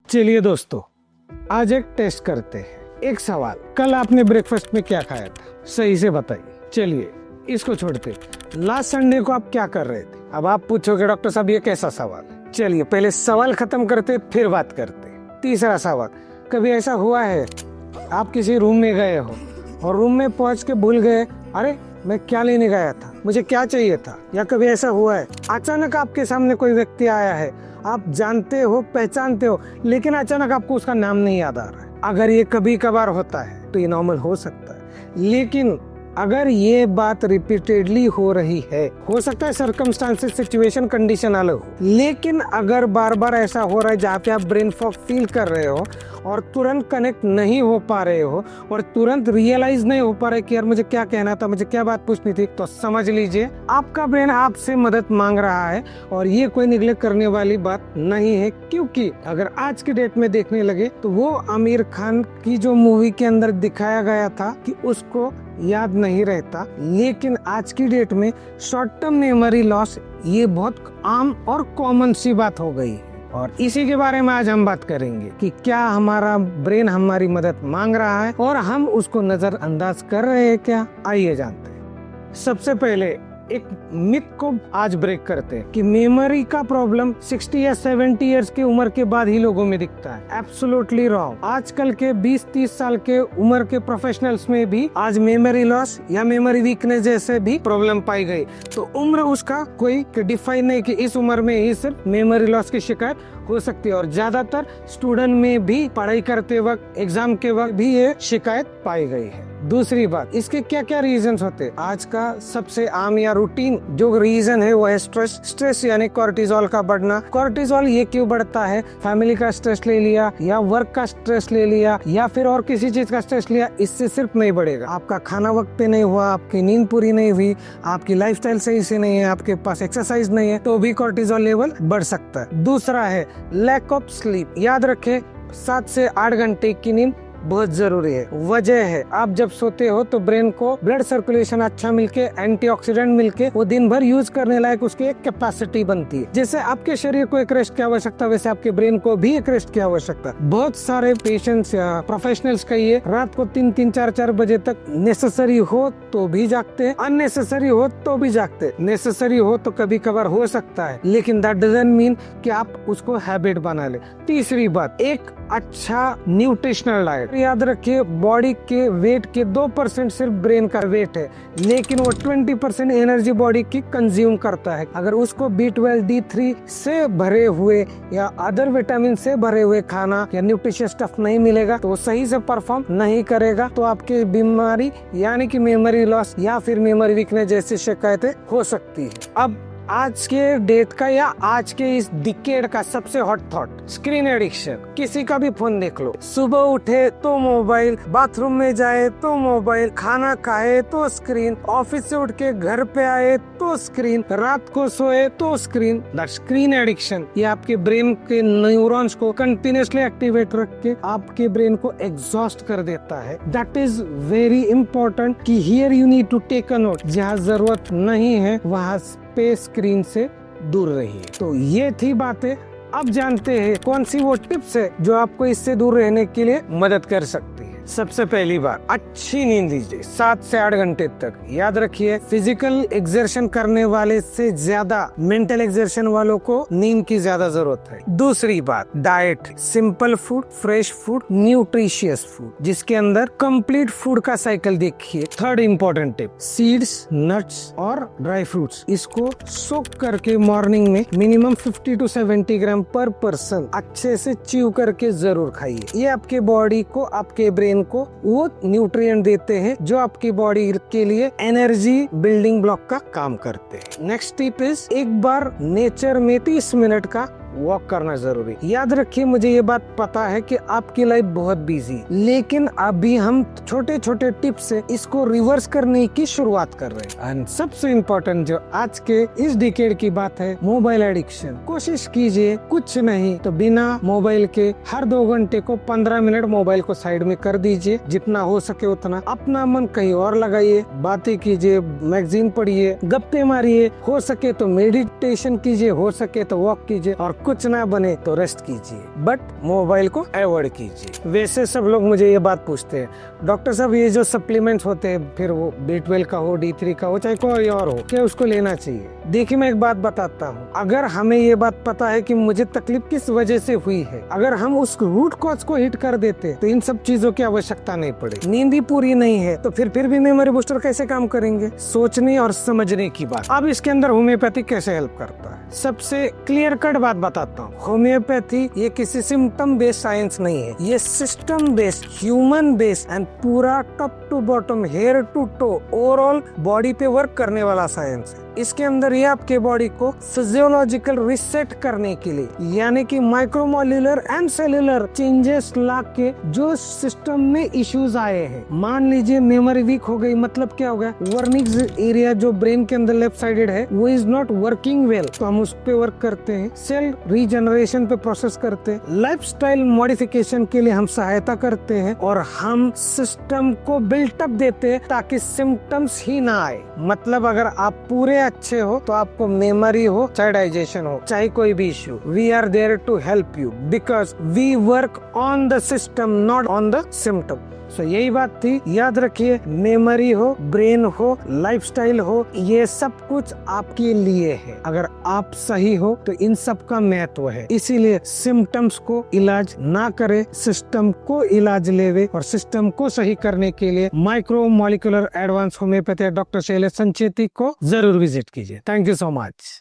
चलिए दोस्तों, आज एक टेस्ट करते हैं। एक सवाल, कल आपने ब्रेकफास्ट में क्या खाया था? सही से बताइए। चलिए इसको छोड़ते, लास्ट संडे को आप क्या कर रहे थे? अब आप पूछोगे डॉक्टर साहब ये कैसा सवाल? चलिए पहले सवाल खत्म करते फिर बात करते। तीसरा सवाल, कभी ऐसा हुआ है आप किसी रूम में गए हो और रूम में पहुंच के भूल गए, अरे मैं क्या लेने गया था, मुझे क्या चाहिए था? या कभी ऐसा हुआ है अचानक आपके सामने कोई व्यक्ति आया है, आप जानते हो, पहचानते हो, लेकिन अचानक आपको उसका नाम नहीं याद आ रहा है? अगर ये कभी कभार होता है तो ये नॉर्मल हो सकता है, लेकिन अगर ये बात रिपीटेडली हो रही है, हो सकता है सर्कमस्टांसेस, सिचुएशन, कंडीशन अलग हो, लेकिन अगर बार बार ऐसा हो रहा है जहाँ पे आप ब्रेन फॉग फील कर रहे हो और तुरंत कनेक्ट नहीं हो पा रहे हो और तुरंत रियलाइज नहीं हो पा रहे कि यार मुझे क्या कहना था, मुझे क्या बात पूछनी थी, तो समझ लीजिए आपका ब्रेन आपसे मदद मांग रहा है और ये कोई निगलेक्ट करने वाली बात नहीं है। क्योंकि अगर आज की डेट में देखने लगे तो वो आमिर खान की जो मूवी के अंदर दिखाया गया था कि उसको याद नहीं रहता, लेकिन आज की डेट में शॉर्ट टर्म मेमोरी लॉस ये बहुत आम और कॉमन सी बात हो गई है। और इसी के बारे में आज हम बात करेंगे कि क्या हमारा ब्रेन हमारी मदद मांग रहा है और हम उसको नजरअंदाज कर रहे हैं क्या? आइए जानते हैं। सबसे पहले एक मिथ को आज ब्रेक करते हैं कि मेमोरी का प्रॉब्लम 60 या 70 इयर्स की उम्र के बाद ही लोगों में दिखता है। Absolutely wrong. आजकल के 20-30 साल के उम्र के प्रोफेशनल्स में भी आज मेमोरी लॉस या मेमोरी वीकनेस जैसे भी प्रॉब्लम पाई गई। तो उम्र उसका कोई डिफाइन नहीं कि इस उम्र में ही सिर्फ मेमोरी लॉस की शिकायत हो सकती है, और ज्यादातर स्टूडेंट में भी पढ़ाई करते वक्त, एग्जाम के वक्त भी ये शिकायत पाई गई है। दूसरी बात, इसके क्या क्या रीजंस होते हैं? आज का सबसे आम या रूटीन जो रीजन है वो है स्ट्रेस यानी कॉर्टिजोल का बढ़ना। कॉर्टिजोल ये क्यों बढ़ता है? फैमिली का स्ट्रेस ले लिया या वर्क का स्ट्रेस ले लिया या फिर और किसी चीज का स्ट्रेस लिया, इससे सिर्फ नहीं बढ़ेगा। आपका खाना वक्त पे नहीं हुआ, आपकी नींद पूरी नहीं हुई, आपकी लाइफस्टाइल सही से नहीं है, आपके पास एक्सरसाइज नहीं है, तो भी कॉर्टिजोल लेवल बढ़ सकता है। दूसरा है लैक ऑफ स्लीप। याद रखें 7 से 8 घंटे की नींद बहुत जरूरी है। वजह है आप जब सोते हो तो ब्रेन को ब्लड सर्कुलेशन अच्छा मिलके, एंटीऑक्सीडेंट मिलके वो दिन भर यूज करने लायक उसकी एक कैपेसिटी बनती है। जैसे आपके शरीर को एक रेस्ट की आवश्यकता, वैसे आपके ब्रेन को भी एक रेस्ट की आवश्यकता। बहुत सारे पेशेंट्स या प्रोफेशनल्स कहिए रात को 3-3, 4-4 बजे तक नेसेसरी हो तो भी जागते हैं, अननेसेसरी हो तो भी जागते। नेसेसरी हो तो कभी कभार हो सकता है, लेकिन दैट डजंट मीन कि आप उसको हैबिट बना ले। तीसरी बात, एक अच्छा न्यूट्रिशनल डाइट। याद रखिए बॉडी के वेट के 2% सिर्फ ब्रेन का वेट है, लेकिन वो 20% एनर्जी बॉडी की कंज्यूम करता है। अगर उसको B12, D3 से भरे हुए या अदर विटामिन से भरे हुए खाना या न्यूट्रिशियस स्टफ नहीं मिलेगा तो वो सही से परफॉर्म नहीं करेगा, तो आपकी बीमारी यानी कि मेमोरी लॉस या फिर मेमोरी वीकनेस जैसी शिकायतें हो सकती है। अब आज के डेट का या आज के इस डिकेड का सबसे हॉट थॉट, स्क्रीन एडिक्शन। किसी का भी फोन देख लो, सुबह उठे तो मोबाइल, बाथरूम में जाए तो मोबाइल, खाना खाए तो स्क्रीन, ऑफिस से उठ के घर पे आए तो स्क्रीन, रात को सोए तो स्क्रीन। दैट स्क्रीन एडिक्शन ये आपके ब्रेन के न्यूरॉन्स को कंटिन्यूअसली एक्टिवेट रख के आपके ब्रेन को एग्जॉस्ट कर देता है। दैट इज वेरी इंपॉर्टेंट कि here you need to take a note. जहाँ जरूरत नहीं है वहाँ पे स्क्रीन से दूर रहिए। तो ये थी बातें। अब जानते हैं कौन सी वो टिप्स है जो आपको इससे दूर रहने के लिए मदद कर सकती है। सबसे पहली बात, अच्छी नींद लीजिए 7 से 8 घंटे तक। याद रखिए फिजिकल एक्सर्शन करने वाले से ज्यादा मेंटल एक्सर्शन वालों को नींद की ज्यादा जरूरत है। दूसरी बात, diet, simple food, fresh food, nutritious food, जिसके अंदर कंप्लीट फूड का साइकिल देखिए। Third important tip, seeds, nuts और ड्राई फ्रूट्स, इसको सोक करके मॉर्निंग में मिनिमम 50 to 70 ग्राम पर पर्सन अच्छे से च्यू करके जरूर खाइए। ये आपके बॉडी को, आपके ब्रेन को वो न्यूट्रिएंट देते हैं जो आपकी बॉडी के लिए एनर्जी बिल्डिंग ब्लॉक का काम करते हैं। नेक्स्ट टिप इज, एक बार नेचर में 30 मिनट का वॉक करना जरूरी। याद रखिए मुझे ये बात पता है कि आपकी लाइफ बहुत बिजी, लेकिन अभी हम छोटे छोटे टिप्स से इसको रिवर्स करने की शुरुआत कर रहे हैं। एंड सबसे इम्पोर्टेंट जो आज के इस डिकेड की बात है, मोबाइल एडिक्शन। कोशिश कीजिए कुछ नहीं तो बिना मोबाइल के हर 2 घंटे को 15 मिनट मोबाइल को साइड में कर दीजिए। जितना हो सके उतना अपना मन कहीं और लगाइए, बातें कीजिए, मैगजीन पढ़िए, गप्पे मारिए, हो सके तो मेडिटेशन कीजिए, हो सके तो वॉक कीजिए, और कुछ ना बने तो रेस्ट कीजिए, बट मोबाइल को अवॉइड कीजिए। वैसे सब लोग मुझे ये बात पूछते हैं, डॉक्टर साहब ये जो सप्लीमेंट्स होते हैं, फिर वो B12 का हो, D3 का हो, चाहे कोई और हो, क्या उसको लेना चाहिए? देखिए मैं एक बात बताता हूँ, अगर हमें ये बात पता है कि मुझे तकलीफ किस वजह से हुई है, अगर हम उस रूट कॉज को हिट कर देते तो इन सब चीजों की आवश्यकता नहीं पड़े। नींद ही पूरी नहीं है तो फिर भी मेमोरी बूस्टर कैसे काम करेंगे? सोचने और समझने की बात। अब इसके अंदर होम्योपैथी कैसे हेल्प करता है? सबसे क्लियर कट बात बताता हूँ, होम्योपैथी ये किसी सिम्टम बेस्ड साइंस नहीं है, ये system based, human based and पूरा top to bottom, hair to toe, overall body पे वर्क करने वाला साइंस है। इसके अंदर ये आपके बॉडी को फिजियोलॉजिकल रिसेट करने के लिए, यानी कि माइक्रोमोल्यूलर एंड सेलुलर चेंजेस ला के जो सिस्टम में इश्यूज आए हैं, मान लीजिए मेमोरी वीक हो गई, मतलब क्या हो गया, वर्निक्स एरिया जो ब्रेन के अंदर लेफ्ट साइडेड है वो इज नॉट वर्किंग वेल, तो हम उस पे वर्क करते हैं। सेल रीजनरेशन पे प्रोसेस करते हैं, लाइफस्टाइल मॉडिफिकेशन के लिए हम सहायता करते हैं और हम सिस्टम को बिल्टअप देते हैं ताकि सिम्टम्स ही ना आए। मतलब अगर आप पूरे अच्छे हो तो आपको मेमोरी हो चाहे डाइजेशन हो चाहे कोई भी issue, we are there to help you because we work on the system not on the symptom. So यही बात थी, याद रखिए, मेमोरी हो, ब्रेन हो, लाइफस्टाइल हो, ये सब कुछ आपके लिए है। अगर आप सही हो तो इन सब का महत्व है, इसीलिए सिम्टम्स को इलाज ना करे, सिस्टम को इलाज लेवे और सिस्टम को सही करने के लिए micro molecular advance homeopathy doctor Shailesh Sancheti को जरूर विजिट कीजिए। Thank you so much.